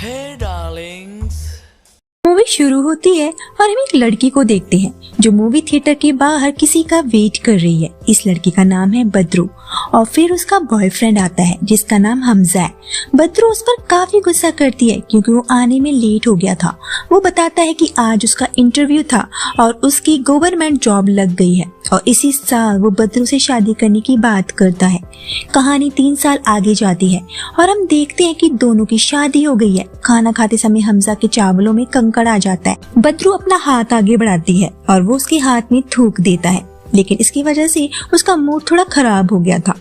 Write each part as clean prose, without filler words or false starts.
Hey darlings. Movie शुरू होती है और हम एक लड़की को देखते हैं जो मूवी थिएटर के बाहर किसी का वेट कर रही है। इस लड़की का नाम है बद्रू और फिर उसका बॉयफ्रेंड आता है जिसका नाम हमजा है। बद्रू उस पर काफी गुस्सा करती है क्योंकि वो आने में लेट हो गया था। वो बताता है कि आज उसका इंटरव्यू था और उसकी गवर्नमेंट जॉब लग गई है और इसी साल वो बद्रू से शादी करने की बात करता है। कहानी 3 साल आगे जाती है और हम देखते हैं कि दोनों की शादी हो गई है। खाना खाते समय हमजा के चावलों में कंकड़ आ जाता है। बद्रू अपना हाथ आगे बढ़ाती है और वो उसके हाथ में थूक देता है, लेकिन इसकी वजह से उसका मूड थोड़ा खराब हो गया था।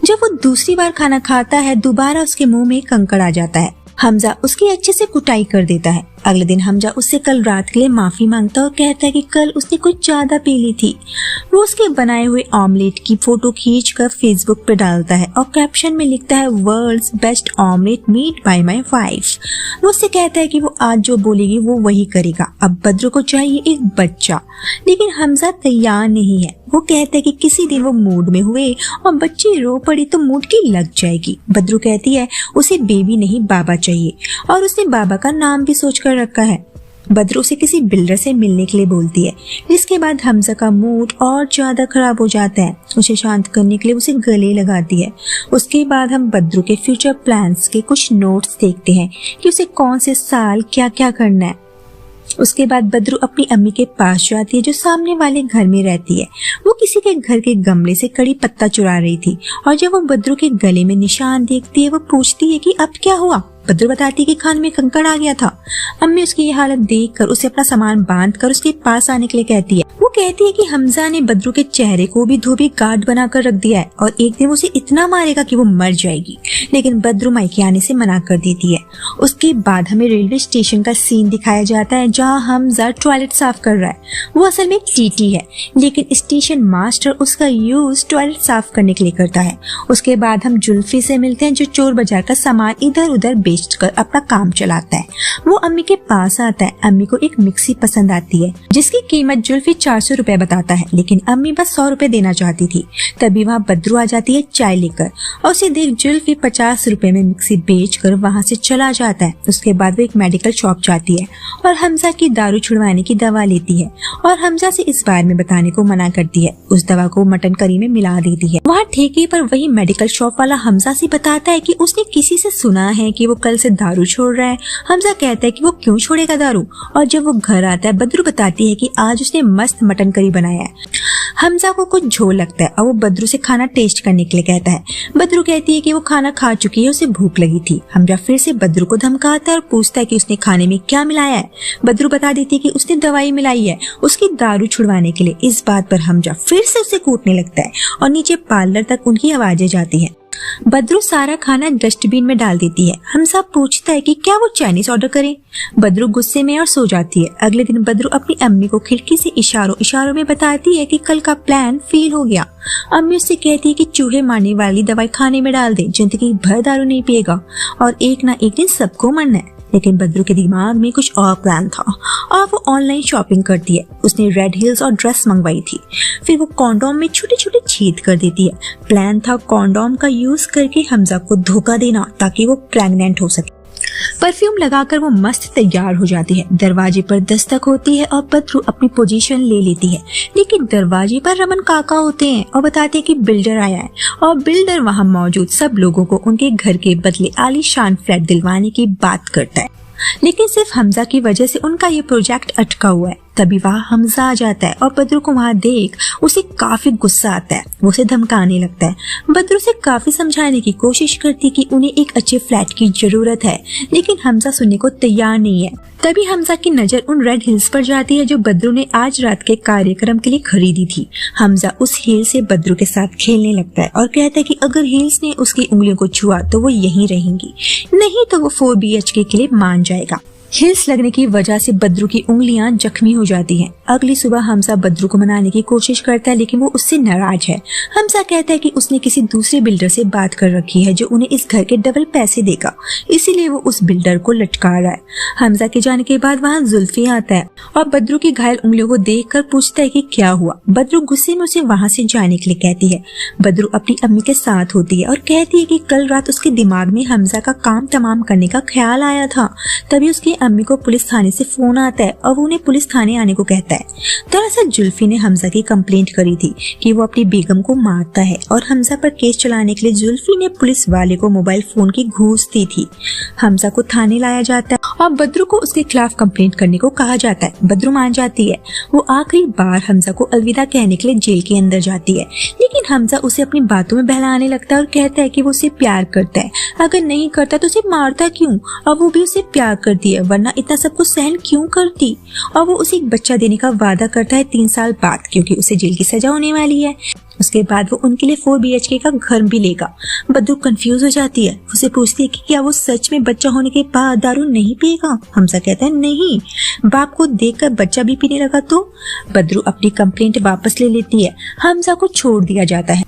जब वो दूसरी बार खाना खाता है दोबारा उसके मुंह में कंकड़ आ जाता है। हमजा उसकी अच्छे से कुटाई कर देता है। अगले दिन हमजा उससे कल रात के लिए माफी मांगता और कहता है कि कल उसने कुछ ज्यादा पी ली थी। वो उसके बनाए हुए ऑमलेट की फोटो खींचकर फेसबुक पे डालता है और कैप्शन में लिखता है world's best omelette made by my wife. वो उससे कहता है कि वो आज जो बोलेगी वो वही करेगा। अब बद्रू को चाहिए एक बच्चा, लेकिन हमजा तैयार नहीं है। वो कहता है कि किसी दिन वो मूड में हुए और बच्ची रो पड़ी तो मूड की लग जाएगी। बद्रू कहती है उसे बेबी नहीं बाबा चाहिए और उसने बाबा का नाम भी सोचकर रखा है। बद्रू उसे किसी बिल्डर से मिलने के लिए बोलती है, जिसके बाद हमजा का मूड और ज्यादा खराब हो जाता है। उसे शांत करने के लिए उसे गले लगाती है। उसके बाद हम बद्रू के फ्यूचर प्लान्स के कुछ नोट्स देखते हैं कि उसे कौन से साल क्या क्या करना है। उसके बाद बद्रू अपनी अम्मी के पास जाती है जो सामने वाले घर में रहती है। वो किसी के घर के गमले से कड़ी पत्ता चुरा रही थी और जब वो बद्रू के गले में निशान देखती है वो पूछती है कि अब क्या हुआ। बद्रू बताती है कि खाने में कंकड़ आ गया था। अम्मी उसकी ये हालत देखकर उसे अपना सामान बांधकर उसके पास आने के लिए कहती है। वो कहती है कि हमजा ने बद्रू के चेहरे को भी धोबी गार्ड बनाकर रख दिया है और एक दिन उसे इतना मारेगा कि वो मर जाएगी, लेकिन बद्रू मायके आने से मना कर देती है। उसके बाद हमें रेलवे स्टेशन का सीन दिखाया जाता है जहाँ हमजा टॉयलेट साफ कर रहा है। वो असल में टीटी है, लेकिन स्टेशन मास्टर उसका यूज टॉयलेट साफ करने के लिए करता है। उसके बाद हम जुल्फी से मिलते हैं जो चोर बाजार का सामान इधर उधर बेचकर अपना काम चलाता है। वो अम्मी के पास आता है। अम्मी को एक मिक्सी पसंद आती है जिसकी कीमत जुल्फी 400 रुपए बताता है, लेकिन अम्मी बस 100 रुपए देना चाहती थी। तभी वहाँ बद्रू आ जाती है चाय लेकर और उसे देख जुल्फी 50 रुपए में मिक्सी बेचकर वहाँ से चला जाता है। उसके बाद वो एक मेडिकल शॉप जाती है और हमजा की दारू छुड़वाने की दवा लेती है और हमजा से इस बारे में बताने को मना करती है। उस दवा को मटन करी में मिला देती है। वहाँ ठेके पर वही मेडिकल शॉप वाला हमजा से बताता है कि उसने किसी से सुना है कि वो कल से दारू छोड़ रहा है। हमजा कहता है कि वो क्यों छोड़ेगा दारू, और जब वो घर आता है बद्रू बताती है कि आज उसने मस्त मटन करी बनाया है। हमजा को कुछ झोल लगता है और वो बद्रू से खाना टेस्ट करने के लिए कहता है। बद्रू कहती है कि वो खाना खा चुकी है, उसे भूख लगी थी। हमजा फिर से बद्रू को धमकाता है और पूछता है कि उसने खाने में क्या मिलाया है। बद्रू बता देती है कि उसने दवाई मिलाई है उसकी दारू छुड़वाने के लिए। इस बात पर हमजा फिर से उसे कूटने लगता है और नीचे पार्लर तक उनकी आवाजें जाती हैं। बद्रू सारा खाना डस्टबिन में डाल देती है। हमजा पूछता है कि क्या वो चाइनीज ऑर्डर करें। बद्रू गुस्से में और सो जाती है। अगले दिन बद्रू अपनी अम्मी को खिड़की से इशारों में बताती है कि कल का प्लान फेल हो गया। अम्मी उससे कहती है कि चूहे मारने वाली दवाई खाने में डाल दे, जिंदगी भर दारू नहीं पिएगा और एक ना एक दिन सबको मरना है। लेकिन बद्रू के दिमाग में कुछ और प्लान था और वो ऑनलाइन शॉपिंग करती है। उसने रेड हिल्स और ड्रेस मंगवाई थी। फिर वो कॉन्डोम में छोटे छोटे छेद कर देती है। प्लान था कॉन्डोम का यूज करके हमजा को धोखा देना ताकि वो प्रेग्नेंट हो सके। परफ्यूम लगाकर वो मस्त तैयार हो जाती है। दरवाजे पर दस्तक होती है और बद्रू अपनी पोजीशन ले लेती है, लेकिन दरवाजे पर रमन काका होते हैं और बताते हैं कि बिल्डर आया है और बिल्डर वहाँ मौजूद सब लोगों को उनके घर के बदले आलीशान फ्लैट दिलवाने की बात करता है, लेकिन सिर्फ हमजा की वजह से उनका ये प्रोजेक्ट अटका हुआ है। तभी वहाँ हमजा आ जाता है और बद्रू को वहाँ देख उसे काफी गुस्सा आता है। वो उसे धमकाने लगता है। बद्रू से काफी समझाने की कोशिश करती कि उन्हें एक अच्छे फ्लैट की जरूरत है, लेकिन हमजा सुनने को तैयार नहीं है। तभी हमजा की नजर उन रेड हिल्स पर जाती है जो बद्रू ने आज रात के कार्यक्रम के लिए खरीदी थी। हमजा उस हिल से बद्रू के साथ खेलने लगता है और कहता है कि अगर हिल्स ने उसकी उंगलियों को छुआ तो वो यहीं रहेंगी, नहीं तो वो 4 BHK के लिए मान जाएगा। हिल्स लगने की वजह से बद्रू की उंगलियां जख्मी हो जाती हैं। अगली सुबह हमजा बद्रू को मनाने की कोशिश करता है, लेकिन वो उससे नाराज है। हमजा कहता है कि उसने किसी दूसरे बिल्डर से बात कर रखी है जो उन्हें इस घर के डबल पैसे देगा, इसीलिए वो उस बिल्डर को लटका रहा है। हमजा के जाने के बाद वहाँ जुल्फी आता है और बद्रू की घायल उंगलियों को देखकर पूछता है कि क्या हुआ। बद्रू गुस्से में उसे वहाँ से जाने के लिए कहती है। बद्रू अपनी अम्मी के साथ होती है और कहती है कि कल रात उसके दिमाग में हमजा का काम तमाम करने का ख्याल आया था। तभी उसकी अम्मी को पुलिस थाने से फोन आता है और वो उन्हें पुलिस थाने आने को कहता है। दरअसल जुल्फी ने हमजा की कंप्लेंट करी थी कि वो अपनी बेगम को मारता है और हमजा पर केस चलाने के लिए जुल्फी ने पुलिस वाले को मोबाइल फोन की घूस दी थी। हमजा को थाने लाया जाता है और बद्रू को उसके खिलाफ कंप्लेंट करने को कहा जाता है। बद्रू मान जाती है। वो आखिरी बार हमजा को अलविदा कहने के लिए जेल के अंदर जाती है, लेकिन हमजा उसे अपनी बातों में बहलाने लगता है और कहता है कि वो उसे प्यार करता है, अगर नहीं करता तो उसे मारता क्यों, और वो भी उसे प्यार करती है, वरना इतना सब कुछ सहन क्यों करती। और वो उसे एक बच्चा देने का वादा करता है 3 साल बाद, क्योंकि उसे जेल की सजा होने वाली है। उसके बाद वो उनके लिए 4 BHK का घर भी लेगा। बद्रू कंफ्यूज हो जाती है। उसे पूछती है कि क्या वो सच में बच्चा होने के बाद दारू नहीं पिएगा। हमजा कहता है नहीं, बाप को देखकर बच्चा भी पीने लगा तो। बद्रू अपनी कंप्लेंट वापस ले लेती है। हमजा को छोड़ दिया जाता है।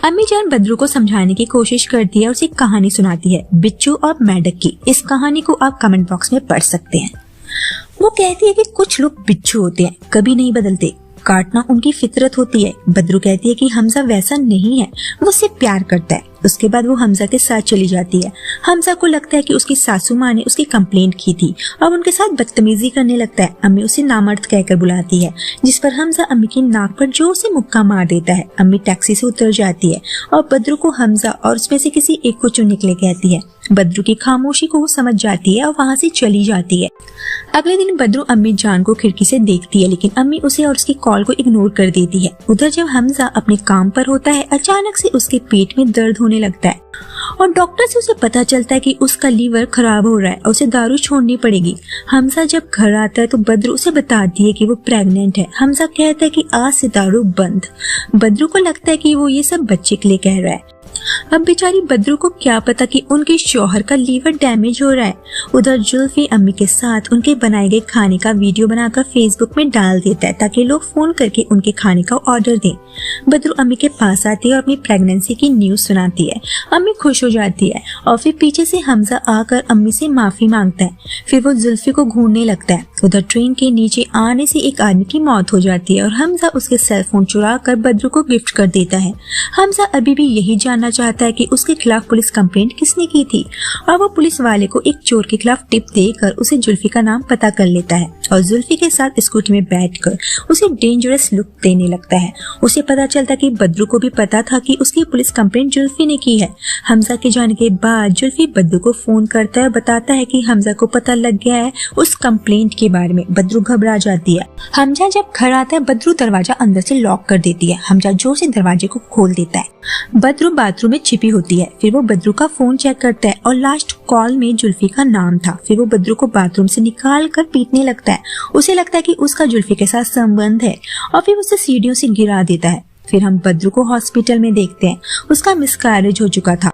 अम्मी जान बद्रू को समझाने की कोशिश करती है और उसे कहानी सुनाती है, बिच्छू और मेंढक की। इस कहानी को आप कमेंट बॉक्स में पढ़ सकते हैं। वो कहती है कि कुछ लोग बिच्छू होते हैं, कभी नहीं बदलते, काटना उनकी फितरत होती है। बद्रू कहती है कि हमजा वैसा नहीं है, वो उससे प्यार करता है। उसके बाद वो हमजा के साथ चली जाती है। हमजा को लगता है कि उसकी सासू माँ ने उसकी कंप्लेंट की थी और उनके साथ बदतमीजी करने लगता है। अम्मी उसे नामर्द कहकर बुलाती है, जिस पर हमजा अम्मी की नाक पर जोर से मुक्का मार देता है। अम्मी टैक्सी से उतर जाती है और बद्रू को हमजा और उसमें से किसी एक को चुनने के लिए कहती है। बद्रू की खामोशी को वो समझ जाती है और वहाँ से चली जाती है। अगले दिन बद्रू अम्मी जान को खिड़की से देखती है, लेकिन अम्मी उसे और उसकी कॉल को इग्नोर कर देती है। उधर जब हमजा अपने काम पर होता है, अचानक से उसके पेट में दर्द होने लगता है और डॉक्टर से उसे पता चलता है कि उसका लीवर खराब हो रहा है और उसे दारू छोड़नी पड़ेगी। हमजा जब घर आता है तो बद्रू उसे बताती है कि वो प्रेग्नेंट है। हमजा कहता है कि आज से दारू बंद। बद्रू को लगता है कि वो ये सब बच्चे के लिए कह रहा है। अब बेचारी बद्रू को क्या पता कि उनके शौहर का लीवर डैमेज हो रहा है। उधर जुल्फी अम्मी के साथ उनके बनाए गए खाने का वीडियो बनाकर फेसबुक में डाल देता है ताकि लोग फोन करके उनके खाने का ऑर्डर दें। बद्रू अम्मी के पास आती है और अपनी प्रेगनेंसी की न्यूज सुनाती है। अम्मी खुश हो जाती है और फिर पीछे से हमजा आकर अम्मी से माफी मांगता है। फिर वो जुल्फी को घूरने लगता है। उधर ट्रेन के नीचे आने से एक आदमी की मौत हो जाती है और हमजा उसके सेलफोन चुरा कर बद्रू को गिफ्ट कर देता है। हमजा अभी भी यही जानना चाहता है कि उसके खिलाफ पुलिस कंप्लेंट किसने की थी और वो पुलिस वाले को एक चोर के खिलाफ टिप देकर उसे जुल्फी का नाम पता कर लेता है और जुल्फी के साथ स्कूटी में बैठकर उसे डेंजरस लुक देने लगता है। उसे पता चलता कि बद्रू को भी पता था कि उसकी पुलिस कंप्लेंट जुल्फी ने की है। हमजा के जाने के बाद जुल्फी बद्रू को फोन करता है और बताता है कि हमजा को पता लग गया है उस कंप्लेंट के बारे में। बद्रू घबरा जाती है। हमजा जब घर आता है बद्रू दरवाजा अंदर से लॉक कर देती है। हमजा जोर से दरवाजे को खोल देता है। बद्रू बाथरूम में छिपी होती है। फिर वो बद्रू का फोन चेक करता है और लास्ट कॉल में जुल्फी का नाम था। फिर वो बद्रू को बाथरूम से निकाल कर पीटने लगता है। उसे लगता है कि उसका जुल्फी के साथ संबंध है और फिर उसे सीढ़ियों से गिरा देता है। फिर हम बद्रू को हॉस्पिटल में देखते हैं। उसका मिसकैरेज हो चुका था।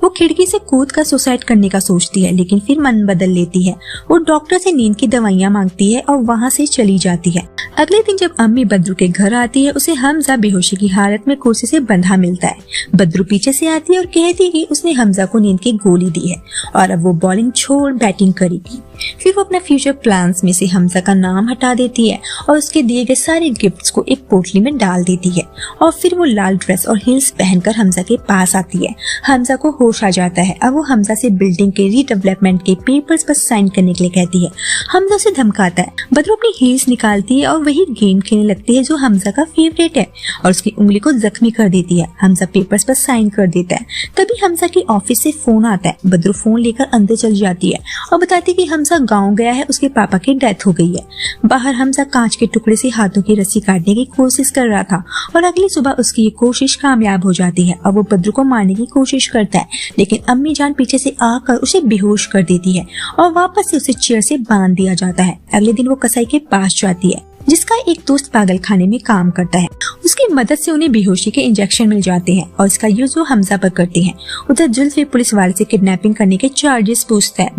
वो खिड़की से कूद कर सुसाइड करने का सोचती है, लेकिन फिर मन बदल लेती है। वो डॉक्टर से नींद की दवाइयाँ मांगती है और वहाँ से चली जाती है। अगले दिन जब अम्मी बद्रू के घर आती है, उसे हमजा बेहोशी की हालत में कुर्सी से बंधा मिलता है। बद्रू पीछे से आती है और कहती है कि उसने हमजा को नींद की गोली दी है और अब वो बॉलिंग छोड़ बैटिंग करेगी। फिर वो अपना फ्यूचर प्लान्स में से हमजा का नाम हटा देती है और उसके दिए गए सारे गिफ्ट्स को एक पोटली में डाल देती है और फिर वो लाल ड्रेस और हील्स पहनकर हमजा के पास आती है। हमजा को होश आ जाता है। अब वो हमजा से बिल्डिंग के रीडेवलपमेंट के पेपर्स पर साइन करने के लिए कहती है। हमजा उसे धमकाता है। बद्रू अपनी हील्स निकालती है और वही गेम खेलने लगती है जो हमजा का फेवरेट है और उसकी उंगली को जख्मी कर देती है। हमजा पेपर्स पर साइन कर देता है। तभी हमजा की ऑफिस से फोन आता है। बद्रू फोन लेकर अंदर चल जाती है और बताती है कि हमजा गाँव गया है, उसके पापा की डेथ हो गई है। बाहर हमजा कांच के टुकड़े से हाथों की रस्सी काटने की कोशिश कर रहा था और अगली सुबह उसकी ये कोशिश कामयाब हो जाती है और वो बद्रू को मारने की कोशिश करता है, लेकिन अम्मी जान पीछे से आकर उसे बेहोश कर देती है और वापस से उसे चेयर से बांध दिया जाता है। अगले दिन वो कसाई के पास जाती है जिसका एक दोस्त पागल खाने में काम करता है। उसकी मदद से उन्हें बेहोशी के इंजेक्शन मिल जाते हैं और इसका यूज वो हमजा पर करते हैं। उधर जुल्फी पुलिस वाले से किडनैपिंग करने के चार्जेस पूछता है।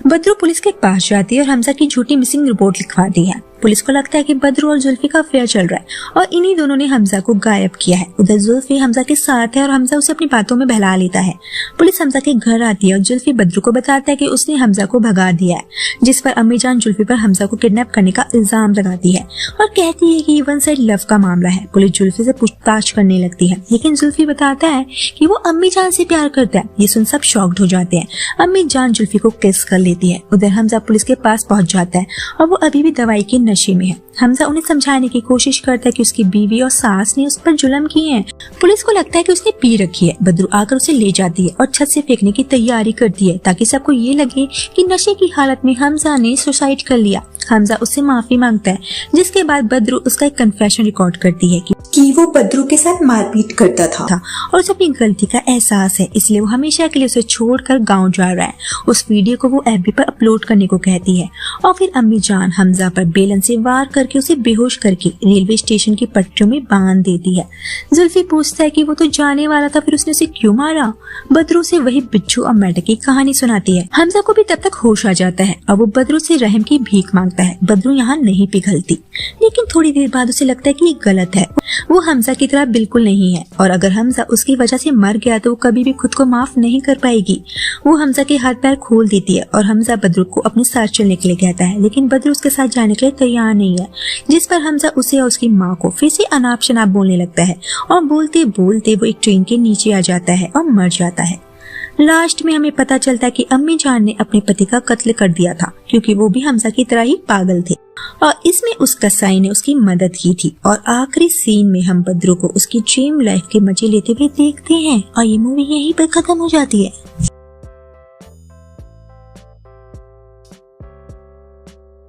बदरू पुलिस के पास जाती है और हमजा की झूठी मिसिंग रिपोर्ट लिखवाती है। पुलिस को लगता है कि बदरू और जुल्फी का अफेयर चल रहा है और इन्हीं दोनों ने हमजा को गायब किया है। उधर जुल्फी हमजा के साथ है और हमजा उसे अपनी बातों में बहला लेता है। पुलिस हमजा के घर आती है और जुल्फी बदरू को बताता है कि उसने हमजा को भगा दिया है, जिस पर अम्मी जान जुल्फी पर हमजा को किडनैप करने का इल्जाम लगाती है और कहती है कि ये वन साइड लव का मामला है। पुलिस जुल्फी से पूछताछ करने लगती है, लेकिन जुल्फी बताता है कि वो अम्मी जान से प्यार करता है। ये सुन सब शॉक्ड हो जाते हैं। अम्मी जान जुल्फी को किस कर लेती है। उधर हमजा पुलिस के पास पहुंच जाता है और वो अभी भी दवाई के नशे में है। हमजा उन्हें समझाने की कोशिश करता है कि उसकी बीवी और सास ने उस पर जुल्म किए हैं। पुलिस को लगता है कि उसने पी रखी है। बदरू आकर उसे ले जाती है और छत से फेंकने की तैयारी करती है ताकि सबको ये लगे कि नशे की हालत में हमजा ने सुसाइड कर लिया। हमजा उससे माफी मांगता है, जिसके बाद बदरू उसका एक कन्फेशन रिकॉर्ड करती है कि वो बदरू के साथ मारपीट करता था और उसे अपनी गलती का एहसास है, इसलिए वो हमेशा के लिए उसे छोड़कर गांव जा रहा है। उस वीडियो को वो एफबी पर अपलोड करने को कहती है और फिर अम्मी जान हमजा पर बेलन से वार करके उसे बेहोश करके रेलवे स्टेशन की पटरियों में बांध देती है। जुल्फी पूछता है कि वो तो जाने वाला था, फिर उसने उसे क्यों मारा। बदरू से वही बिच्छू और मेंढक की कहानी सुनाती है। हमजा को भी तब तक होश आ जाता है और वो बदरू से रहम की भीख मांगता है। बदरू यहाँ नहीं पिघलती, लेकिन थोड़ी देर बाद उसे लगता है कि ये गलत है। वो हमजा की तरह बिल्कुल नहीं है और अगर हमजा उसकी वजह से मर गया तो वो कभी भी खुद को माफ नहीं कर पाएगी। वो हमजा के हाथ पैर खोल देती है और हमजा बदरू को अपने साथ चलने के लिए कहता है, लेकिन बदरू उसके साथ जाने के लिए तैयार नहीं है, जिस पर हमजा उसे और उसकी माँ को फिर से अनाप शनाप बोलने लगता है और बोलते बोलते वो एक ट्रेन के नीचे आ जाता है और मर जाता है। लास्ट में हमें पता चलता है कि अम्मी जान ने अपने पति का कत्ल कर दिया था, क्योंकि वो भी हमजा की तरह ही पागल थे और इसमें उस कसाई ने उसकी मदद की थी। और आखिरी सीन में हम बदरू को उसकी ड्रीम लाइफ के मजे लेते हुए देखते हैं और ये मूवी यहीं पर खत्म हो जाती है।